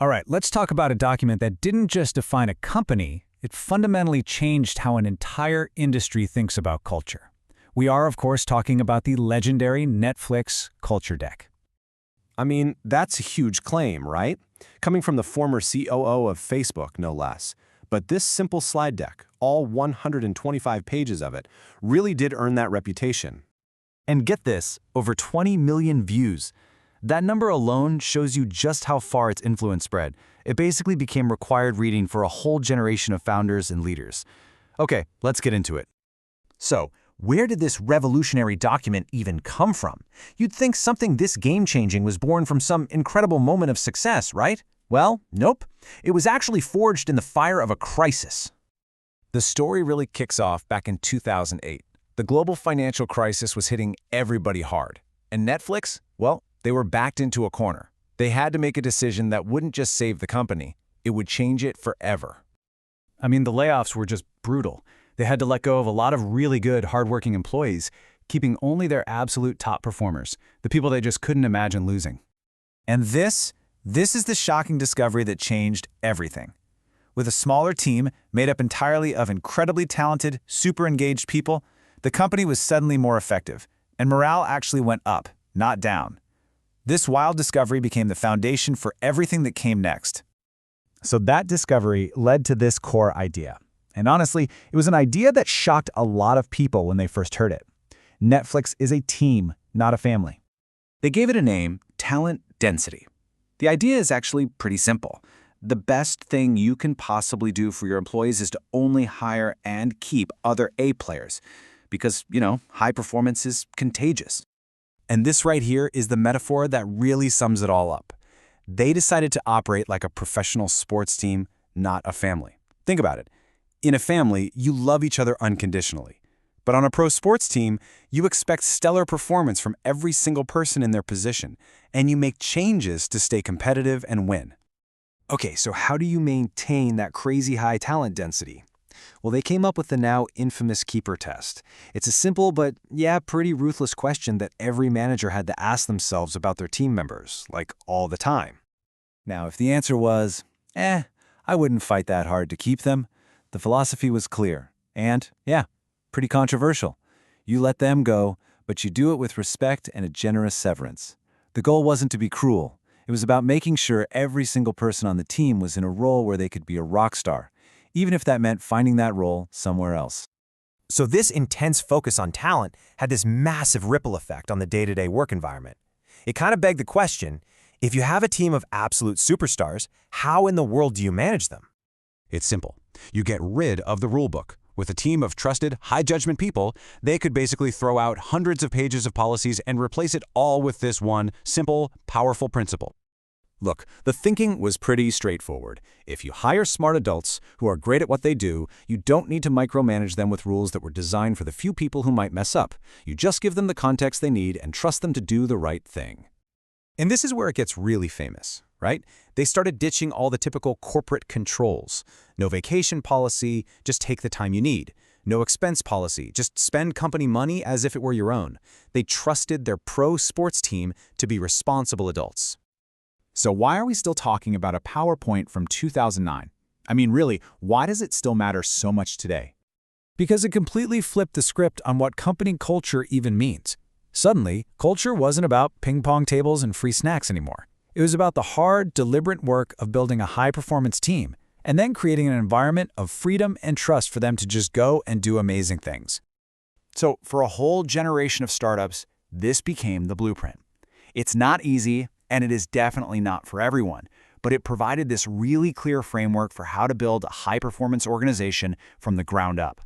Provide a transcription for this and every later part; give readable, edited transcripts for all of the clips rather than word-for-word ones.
All right, let's talk about a document that didn't just define a company, it fundamentally changed how an entire industry thinks about culture. We are, of course, talking about the legendary Netflix Culture Deck. I mean, that's a huge claim, right? Coming from the former COO of Facebook, no less. But this simple slide deck, all 125 pages of it, really did earn that reputation. And get this, over 20 million views. That number alone shows you just how far its influence spread. It basically became required reading for a whole generation of founders and leaders. Okay, let's get into it. So, where did this revolutionary document even come from? You'd think something this game-changing was born from some incredible moment of success, right? Well, nope. It was actually forged in the fire of a crisis. The story really kicks off back in 2008. The global financial crisis was hitting everybody hard. And Netflix, well, they were backed into a corner. They had to make a decision that wouldn't just save the company, it would change it forever. I mean, the layoffs were just brutal. They had to let go of a lot of really good, hardworking employees, keeping only their absolute top performers, the people they just couldn't imagine losing. And this is the shocking discovery that changed everything. With a smaller team made up entirely of incredibly talented, super engaged people, the company was suddenly more effective, and morale actually went up, not down. This wild discovery became the foundation for everything that came next. So that discovery led to this core idea. And honestly, it was an idea that shocked a lot of people when they first heard it. Netflix is a team, not a family. They gave it a name, talent density. The idea is actually pretty simple. The best thing you can possibly do for your employees is to only hire and keep other A players. Because, high performance is contagious. And this right here is the metaphor that really sums it all up. They decided to operate like a professional sports team, not a family. Think about it. In a family, you love each other unconditionally. But on a pro sports team, you expect stellar performance from every single person in their position, and you make changes to stay competitive and win. Okay, so how do you maintain that crazy high talent density? Well, they came up with the now infamous keeper test. It's a simple but, pretty ruthless question that every manager had to ask themselves about their team members, like all the time. Now, if the answer was, I wouldn't fight that hard to keep them, the philosophy was clear and, pretty controversial. You let them go, but you do it with respect and a generous severance. The goal wasn't to be cruel. It was about making sure every single person on the team was in a role where they could be a rock star, even if that meant finding that role somewhere else. So this intense focus on talent had this massive ripple effect on the day-to-day work environment. It kind of begged the question, if you have a team of absolute superstars, how in the world do you manage them? It's simple. You get rid of the rulebook. With a team of trusted, high-judgment people, they could basically throw out hundreds of pages of policies and replace it all with this one simple, powerful principle. Look, the thinking was pretty straightforward. If you hire smart adults who are great at what they do, you don't need to micromanage them with rules that were designed for the few people who might mess up. You just give them the context they need and trust them to do the right thing. And this is where it gets really famous, right? They started ditching all the typical corporate controls. No vacation policy, just take the time you need. No expense policy, just spend company money as if it were your own. They trusted their pro sports team to be responsible adults. So why are we still talking about a PowerPoint from 2009? I mean, really, why does it still matter so much today? Because it completely flipped the script on what company culture even means. Suddenly, culture wasn't about ping-pong tables and free snacks anymore. It was about the hard, deliberate work of building a high-performance team and then creating an environment of freedom and trust for them to just go and do amazing things. So for a whole generation of startups, this became the blueprint. It's not easy, and it is definitely not for everyone, but it provided this really clear framework for how to build a high-performance organization from the ground up.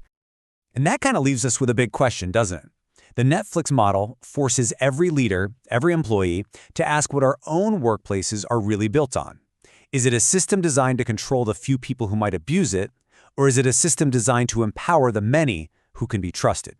And that kind of leaves us with a big question, doesn't it? The Netflix model forces every leader, every employee, to ask what our own workplaces are really built on. Is it a system designed to control the few people who might abuse it, or is it a system designed to empower the many who can be trusted?